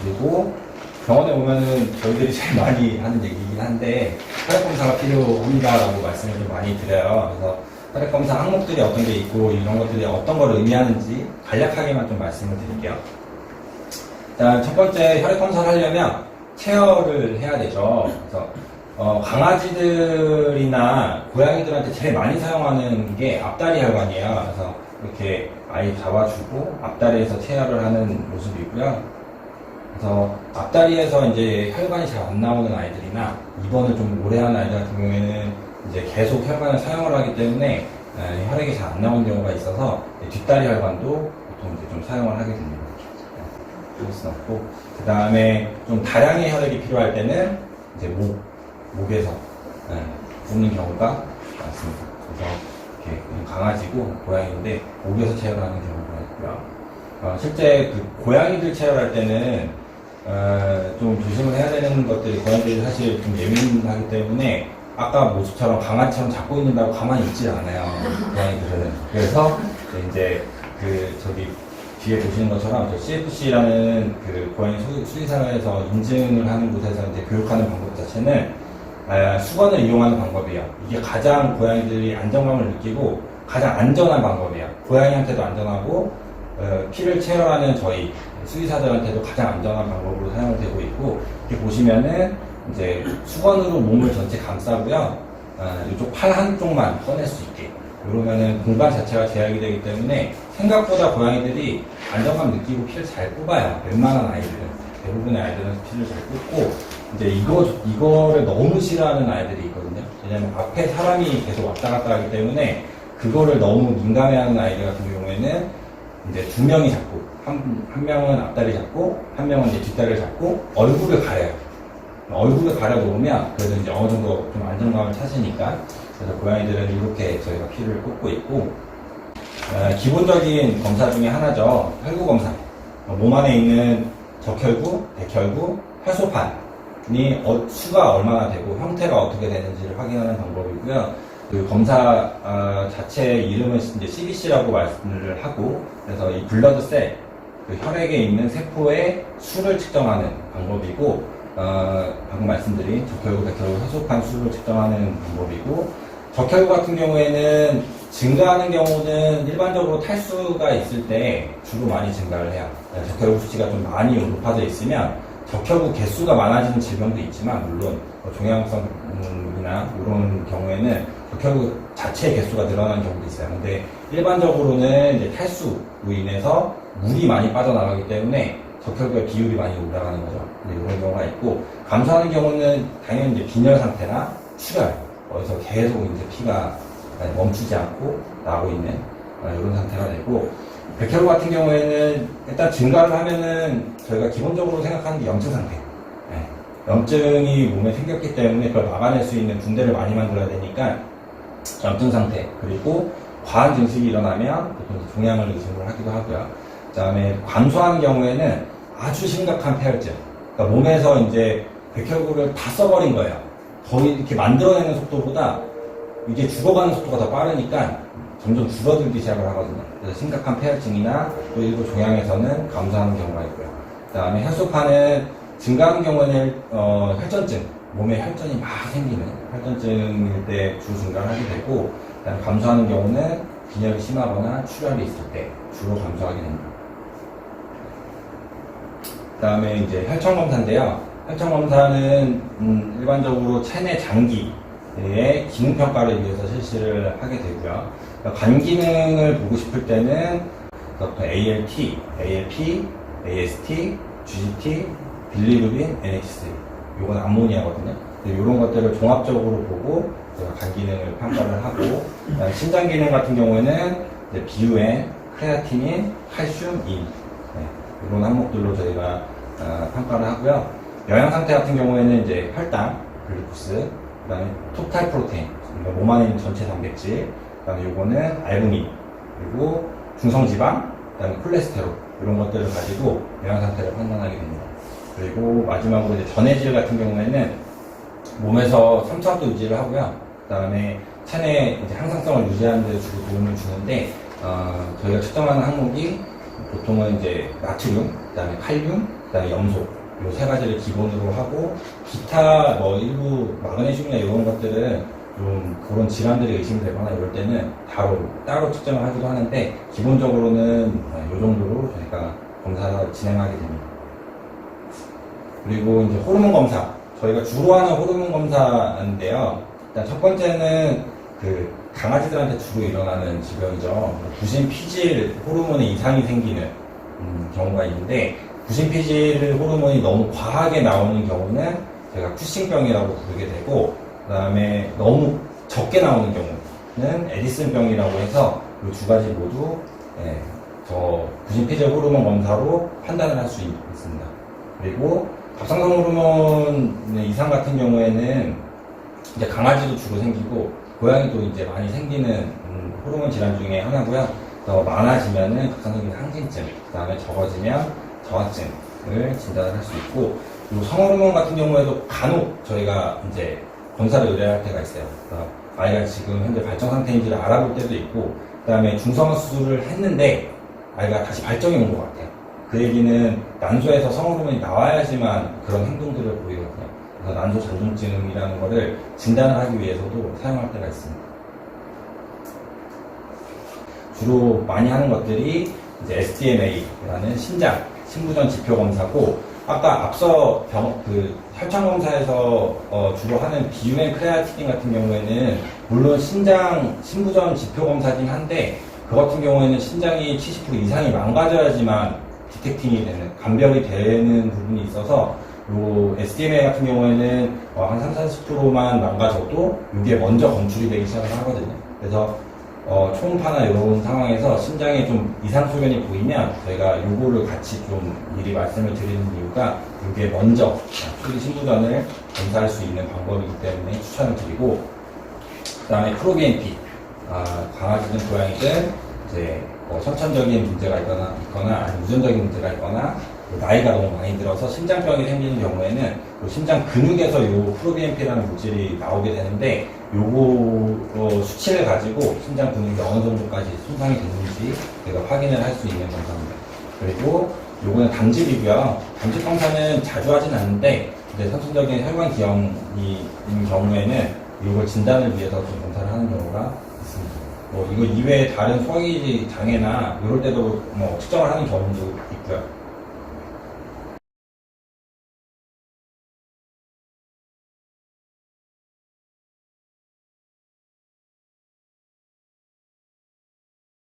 그리고 병원에 오면은 저희들이 제일 많이 하는 얘기이긴 한데 혈액 검사가 필요합니다라고 말씀을 좀 많이 드려요. 그래서 혈액 검사 항목들이 어떤 게 있고 이런 것들이 어떤 걸 의미하는지 간략하게만 좀 말씀을 드릴게요. 자, 첫 번째 혈액 검사를 하려면 체열을 해야 되죠. 그래서 강아지들이나 고양이들한테 제일 많이 사용하는 게 앞다리 혈관이에요. 그래서 이렇게 아이 잡아주고 앞다리에서 체열을 하는 모습이고요. 그래서 앞다리에서 이제 혈관이 잘 안 나오는 아이들이나 입원을 좀 오래 하는 아이들 같은 경우에는 이제 계속 혈관을 사용을 하기 때문에 혈액이 잘 안 나오는 경우가 있어서 뒷다리 혈관도 보통 이제 좀 사용을 하게 됩니다. 그럴 수는 없고, 그 다음에 좀 다량의 혈액이 필요할 때는 이제 목에서 뽑는 경우가 많습니다. 그래서 이렇게 강아지고 고양이인데 목에서 체열하는 경우가 있고요. 실제 그 고양이들 체열할 때는 좀 조심을 해야 되는 것들이 고양이들이 사실 좀 예민하기 때문에 아까 모습처럼 강아지처럼 잡고 있는다고 가만히 있지 않아요. 고양이들은. 그래서 이제 그 저기 뒤에 보시는 것처럼 저 CFC라는 그 고양이 수의사에서 인증을 하는 곳에서 이제 교육하는 방법 자체는 수건을 이용하는 방법이에요. 이게 가장 고양이들이 안정감을 느끼고 가장 안전한 방법이에요. 고양이한테도 안전하고 피를 체열하는 저희 수의사들한테도 가장 안전한 방법으로 사용되고 있고, 이렇게 보시면은 이제 수건으로 몸을 전체 감싸고요. 이쪽 팔 한쪽만 꺼낼 수 있게. 그러면은 공간 자체가 제약이 되기 때문에 생각보다 고양이들이 안정감 느끼고 피를 잘 뽑아요. 웬만한 아이들은. 대부분의 아이들은 피를 잘 뽑고, 이제 이거를 너무 싫어하는 아이들이 있거든요. 왜냐면 앞에 사람이 계속 왔다 갔다 하기 때문에 그거를 너무 민감해하는 아이들 같은 경우에는 이제 두 명이 잡고, 한 명은 앞다리 잡고, 한 명은 이제 뒷다리를 잡고, 얼굴을 가려요. 얼굴을 가려 놓으면 그래도 이제 어느 정도 좀 안정감을 찾으니까. 그래서 고양이들은 이렇게 저희가 피를 뽑고 있고, 기본적인 검사 중에 하나죠. 혈구 검사. 몸 안에 있는 적혈구, 백혈구, 혈소판이 수가 얼마나 되고 형태가 어떻게 되는지를 확인하는 방법이고요. 그 검사 자체의 이름은 이제 CBC라고 말씀을 하고, 그래서 이 블러드셀, 그 혈액에 있는 세포의 수를 측정하는 방법이고, 방금 말씀드린 적혈구, 백혈구, 혈소판 수를 측정하는 방법이고, 적혈구 같은 경우에는 증가하는 경우는 일반적으로 탈수가 있을 때 주로 많이 증가를 해요. 적혈구 수치가 좀 많이 높아져 있으면 적혈구 개수가 많아지는 질병도 있지만, 물론 종양성이나 이런 경우에는 적혈구 자체의 개수가 늘어나는 경우도 있어요. 근데 일반적으로는 이제 탈수로 인해서 물이 많이 빠져나가기 때문에 적혈구의 비율이 많이 올라가는 거죠. 이런 경우가 있고, 감소하는 경우는 당연히 이제 빈혈 상태나 출혈, 어디서 계속 이제 피가 멈추지 않고 나오고 있는 이런 상태가 되고, 백혈구 같은 경우에는 일단 증가를 하면은 저희가 기본적으로 생각하는 게 염증 상태. 염증이 몸에 생겼기 때문에 그걸 막아낼 수 있는 군대를 많이 만들어야 되니까 염증 상태, 그리고 과한 증식이 일어나면 보통 종양을 의심을 하기도 하고요. 그 다음에 감소하는 경우에는 아주 심각한 폐혈증. 그러니까 몸에서 이제 백혈구를 다 써버린 거예요. 거의 이렇게 만들어내는 속도보다 이게 죽어가는 속도가 더 빠르니까 점점 줄어들기 시작을 하거든요. 그래서 심각한 폐혈증이나 또 일부 종양에서는 감소하는 경우가 있고요. 그 다음에 혈소판은 증가하는 경우에는 혈전증, 몸에 혈전이 막 생기는 혈전증일 때 주 증가를 하게 되고, 그다음에 감소하는 경우는 빈혈이 심하거나 출혈이 있을 때 주로 감소하게 됩니다. 그 다음에 이제 혈청검사인데요. 혈청검사는 일반적으로 체내 장기의 기능평가를 위해서 실시를 하게 되고요. 그러니까 간 기능을 보고 싶을 때는 ALT, ALP, AST, GGT, 빌리루빈, NHC, 요건 암모니아거든요. 이런 것들을 종합적으로 보고 간 기능을 평가를 하고, 신장 기능 같은 경우에는 비유엔, 크레아티닌, 칼슘, 인, 이런 항목들로 저희가 평가를 하고요. 영양 상태 같은 경우에는 이제 혈당, 글루코스, 그다음에 토탈 프로테인, 그러니까 몸 안에 있는 전체 단백질, 그다음에 요거는 알부민, 그리고 중성지방, 그다음에 콜레스테롤, 이런 것들을 가지고 영양 상태를 판단하게 됩니다. 그리고 마지막으로 이제 전해질 같은 경우에는 몸에서 삼투압도 유지를 하고요. 그다음에 체내 이제 항상성을 유지하는 데 주로 도움을 주는데, 저희가 측정하는 항목이 보통은 이제 나트륨, 그다음에 칼륨, 그다음에 염소 요 세 가지를 기본으로 하고 기타 뭐 일부 마그네슘이나 이런 것들은 좀 그런 질환들이 의심되거나 이럴 때는 따로 측정을 하기도 하는데 기본적으로는 이 정도로 저희가 검사를 진행하게 됩니다. 그리고 이제 호르몬 검사 저희가 주로 하는 호르몬 검사인데요. 일단 첫 번째는 그 강아지들한테 주로 일어나는 질병이죠. 부신피질 호르몬의 이상이 생기는 경우가 있는데 부신피질 호르몬이 너무 과하게 나오는 경우는 제가 쿠싱병이라고 부르게 되고 그 다음에 너무 적게 나오는 경우는 에디슨병이라고 해서 이 두 가지 모두 저 부신피질 호르몬 검사로 판단을 할 수 있습니다. 그리고 갑상선 호르몬 이상 같은 경우에는 이제 강아지도 주로 생기고 고양이도 이제 많이 생기는 호르몬 질환 중에 하나고요. 더 많아지면은 갑상선기 항진증, 그 다음에 적어지면 저하증을 진단을 할 수 있고, 그리고 성호르몬 같은 경우에도 간혹 저희가 이제 검사를 의뢰할 때가 있어요. 그러니까 아이가 지금 현재 발정 상태인지를 알아볼 때도 있고, 그 다음에 중성화 수술을 했는데 아이가 다시 발정이 온 것 같아요. 그 얘기는 난소에서 성호르몬이 나와야지만 그런 행동들을 보이거든요. 그래서 난소 잔존증이라는 거를 진단을 하기 위해서도 사용할 때가 있습니다. 주로 많이 하는 것들이 이제 SDMA라는 신부전 지표 검사고, 아까 앞서 혈청 검사에서 주로 하는 비유엔 크레아티닌 같은 경우에는 물론 신부전 지표 검사긴 한데 그 같은 경우에는 신장이 70% 이상이 망가져야지만 디텍팅이 되는, 감별이 되는 부분이 있어서 요 SDMA 같은 경우에는 한 30-40%만 망가져도 이게 먼저 검출이 되기 시작을 하거든요. 그래서 초음파나 이런 상황에서 신장에 좀 이상 소견이 보이면 저희가 요거를 같이 좀 미리 말씀을 드리는 이유가 이게 먼저 초기 신부전을 검사할 수 있는 방법이기 때문에 추천을 드리고, 그 다음에 프로비엔피, 강아지든 고양이든 이제 선천적인 문제가 있거나 아니면 유전적인 문제가 있거나 나이가 너무 많이 들어서 심장병이 생기는 경우에는 심장 근육에서 요 프로비엔피라는 물질이 나오게 되는데, 요거 수치를 가지고 심장 근육이 어느 정도까지 손상이 됐는지 제가 확인을 할 수 있는 검사입니다. 그리고 요거는 담즙이고요. 담즙 검사는 자주 하진 않는데 이제 선천적인 혈관 기형이 있는 경우에는 이걸 진단을 위해서 좀 검사를 하는 경우가 있습니다. 이거 이외에 다른 소화기 장애나 이럴 때도 측정을 하는 경우도 있고요.